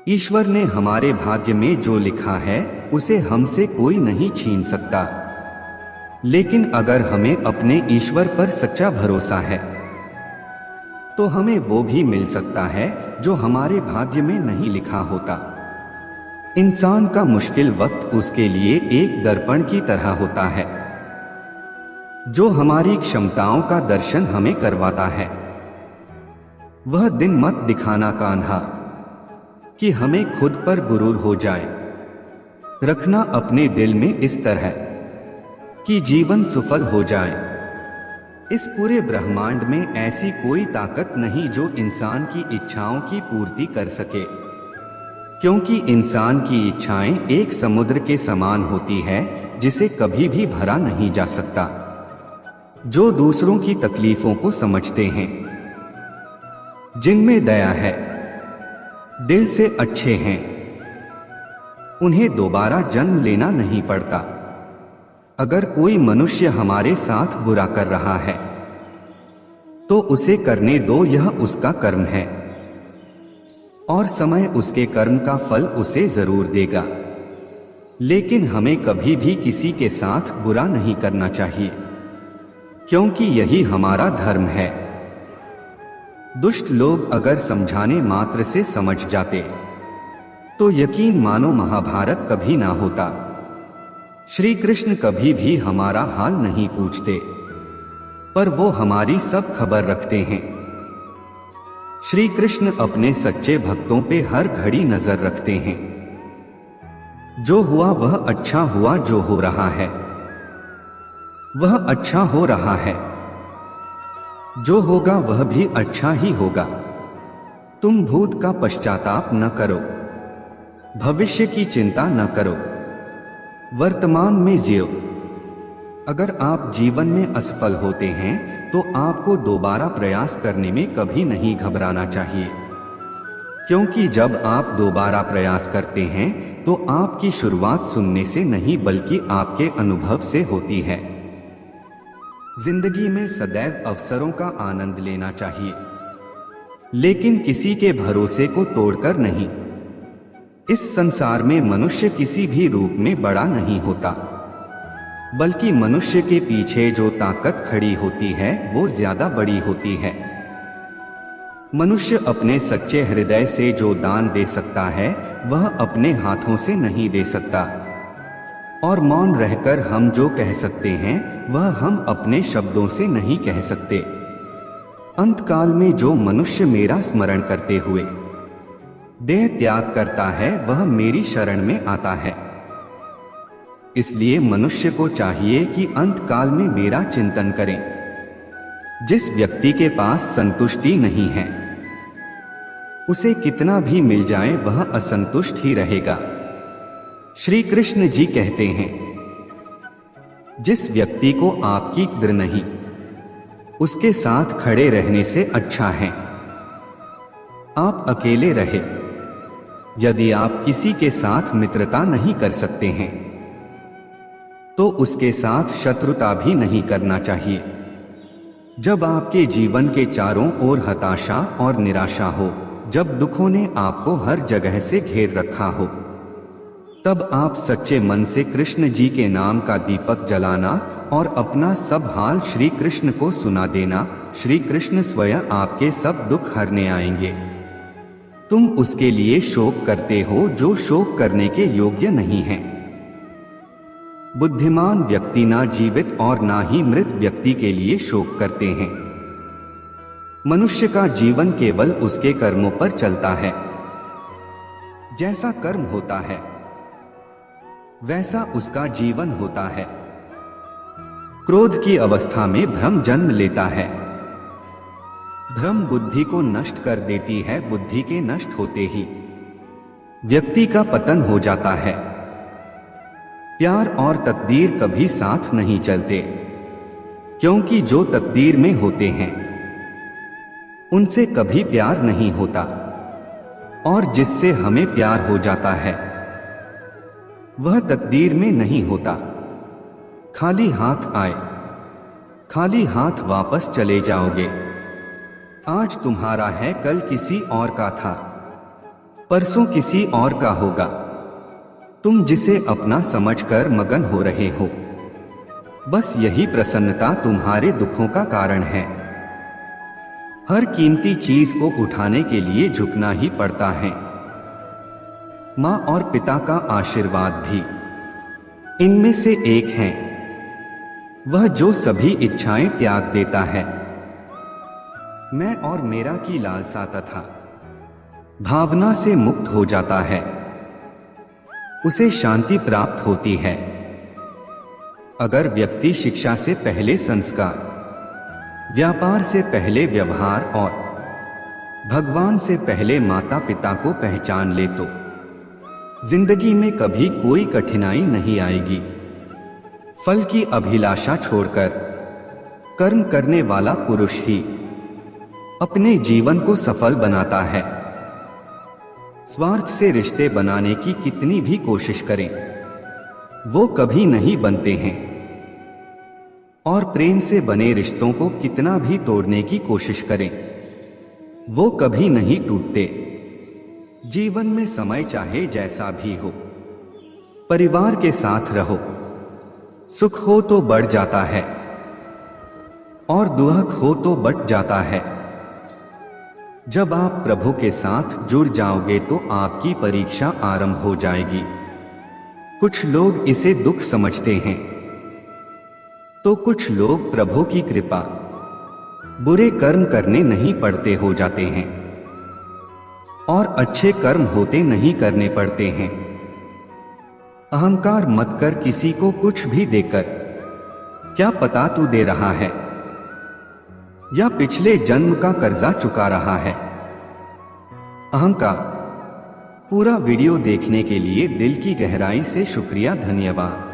ईश्वर ने हमारे भाग्य में जो लिखा है उसे हमसे कोई नहीं छीन सकता। लेकिन अगर हमें अपने ईश्वर पर सच्चा भरोसा है तो हमें वो भी मिल सकता है जो हमारे भाग्य में नहीं लिखा होता। इंसान का मुश्किल वक्त उसके लिए एक दर्पण की तरह होता है जो हमारी क्षमताओं का दर्शन हमें करवाता है। वह दिन मत दिखाना कान्हा कि हमें खुद पर गुरूर हो जाए। रखना अपने दिल में इस तरह कि जीवन सफल हो जाए। इस पूरे ब्रह्मांड में ऐसी कोई ताकत नहीं जो इंसान की इच्छाओं की पूर्ति कर सके, क्योंकि इंसान की इच्छाएं एक समुद्र के समान होती है जिसे कभी भी भरा नहीं जा सकता। जो दूसरों की तकलीफों को समझते हैं, जिनमें दया है, दिल से अच्छे हैं, उन्हें दोबारा जन्म लेना नहीं पड़ता। अगर कोई मनुष्य हमारे साथ बुरा कर रहा है तो उसे करने दो, यह उसका कर्म है और समय उसके कर्म का फल उसे जरूर देगा। लेकिन हमें कभी भी किसी के साथ बुरा नहीं करना चाहिए, क्योंकि यही हमारा धर्म है। दुष्ट लोग अगर समझाने मात्र से समझ जाते तो यकीन मानो महाभारत कभी ना होता। श्री कृष्ण कभी भी हमारा हाल नहीं पूछते, पर वो हमारी सब खबर रखते हैं। श्री कृष्ण अपने सच्चे भक्तों पे हर घड़ी नजर रखते हैं। जो हुआ वह अच्छा हुआ, जो हो रहा है वह अच्छा हो रहा है, जो होगा वह भी अच्छा ही होगा। तुम भूत का पश्चाताप न करो, भविष्य की चिंता न करो, वर्तमान में जियो। अगर आप जीवन में असफल होते हैं तो आपको दोबारा प्रयास करने में कभी नहीं घबराना चाहिए, क्योंकि जब आप दोबारा प्रयास करते हैं तो आपकी शुरुआत सुनने से नहीं बल्कि आपके अनुभव से होती है। जिंदगी में सदैव अवसरों का आनंद लेना चाहिए, लेकिन किसी के भरोसे को तोड़कर नहीं। इस संसार में मनुष्य किसी भी रूप में बड़ा नहीं होता, बल्कि मनुष्य के पीछे जो ताकत खड़ी होती है वो ज्यादा बड़ी होती है। मनुष्य अपने सच्चे हृदय से जो दान दे सकता है वह अपने हाथों से नहीं दे सकता, और मौन रहकर हम जो कह सकते हैं वह हम अपने शब्दों से नहीं कह सकते। अंतकाल में जो मनुष्य मेरा स्मरण करते हुए देह त्याग करता है वह मेरी शरण में आता है। इसलिए मनुष्य को चाहिए कि अंतकाल में मेरा चिंतन करें। जिस व्यक्ति के पास संतुष्टि नहीं है उसे कितना भी मिल जाए वह असंतुष्ट ही रहेगा। श्री कृष्ण जी कहते हैं, जिस व्यक्ति को आपकी कद्र नहीं उसके साथ खड़े रहने से अच्छा है आप अकेले रहे। यदि आप किसी के साथ मित्रता नहीं कर सकते हैं तो उसके साथ शत्रुता भी नहीं करना चाहिए। जब आपके जीवन के चारों ओर हताशा और निराशा हो, जब दुखों ने आपको हर जगह से घेर रखा हो, तब आप सच्चे मन से कृष्ण जी के नाम का दीपक जलाना और अपना सब हाल श्री कृष्ण को सुना देना। श्री कृष्ण स्वयं आपके सब दुख हरने आएंगे। तुम उसके लिए शोक करते हो जो शोक करने के योग्य नहीं है। बुद्धिमान व्यक्ति ना जीवित और ना ही मृत व्यक्ति के लिए शोक करते हैं। मनुष्य का जीवन केवल उसके कर्मों पर चलता है। जैसा कर्म होता है वैसा उसका जीवन होता है। क्रोध की अवस्था में भ्रम जन्म लेता है। भ्रम बुद्धि को नष्ट कर देती है। बुद्धि के नष्ट होते ही व्यक्ति का पतन हो जाता है। प्यार और तकदीर कभी साथ नहीं चलते, क्योंकि जो तकदीर में होते हैं उनसे कभी प्यार नहीं होता, और जिससे हमें प्यार हो जाता है वह तकदीर में नहीं होता। खाली हाथ आए, खाली हाथ वापस चले जाओगे। आज तुम्हारा है, कल किसी और का था। परसों किसी और का होगा। तुम जिसे अपना समझकर मगन हो रहे हो, बस यही प्रसन्नता तुम्हारे दुखों का कारण है। हर कीमती चीज को उठाने के लिए झुकना ही पड़ता है। माँ और पिता का आशीर्वाद भी इनमें से एक है, वह जो सभी इच्छाएं त्याग देता है। मैं और मेरा की लालसा तथा भावना से मुक्त हो जाता है, उसे शांति प्राप्त होती है। अगर व्यक्ति शिक्षा से पहले संस्कार, व्यापार से पहले व्यवहार और भगवान से पहले माता पिता को पहचान ले तो जिंदगी में कभी कोई कठिनाई नहीं आएगी। फल की अभिलाषा छोड़कर कर्म करने वाला पुरुष ही अपने जीवन को सफल बनाता है। स्वार्थ से रिश्ते बनाने की कितनी भी कोशिश करें, वो कभी नहीं बनते हैं। और प्रेम से बने रिश्तों को कितना भी तोड़ने की कोशिश करें, वो कभी नहीं टूटते। जीवन में समय चाहे जैसा भी हो, परिवार के साथ रहो। सुख हो तो बढ़ जाता है और दुख हो तो बट जाता है। जब आप प्रभु के साथ जुड़ जाओगे तो आपकी परीक्षा आरंभ हो जाएगी। कुछ लोग इसे दुख समझते हैं, तो कुछ लोग प्रभु की कृपा, बुरे कर्म करने नहीं पड़ते हो जाते हैं और अच्छे कर्म होते नहीं करने पड़ते हैं। अहंकार मत कर किसी को कुछ भी देकर, क्या पता तू दे रहा है या पिछले जन्म का कर्जा चुका रहा है। अहंकार। पूरा वीडियो देखने के लिए दिल की गहराई से शुक्रिया, धन्यवाद।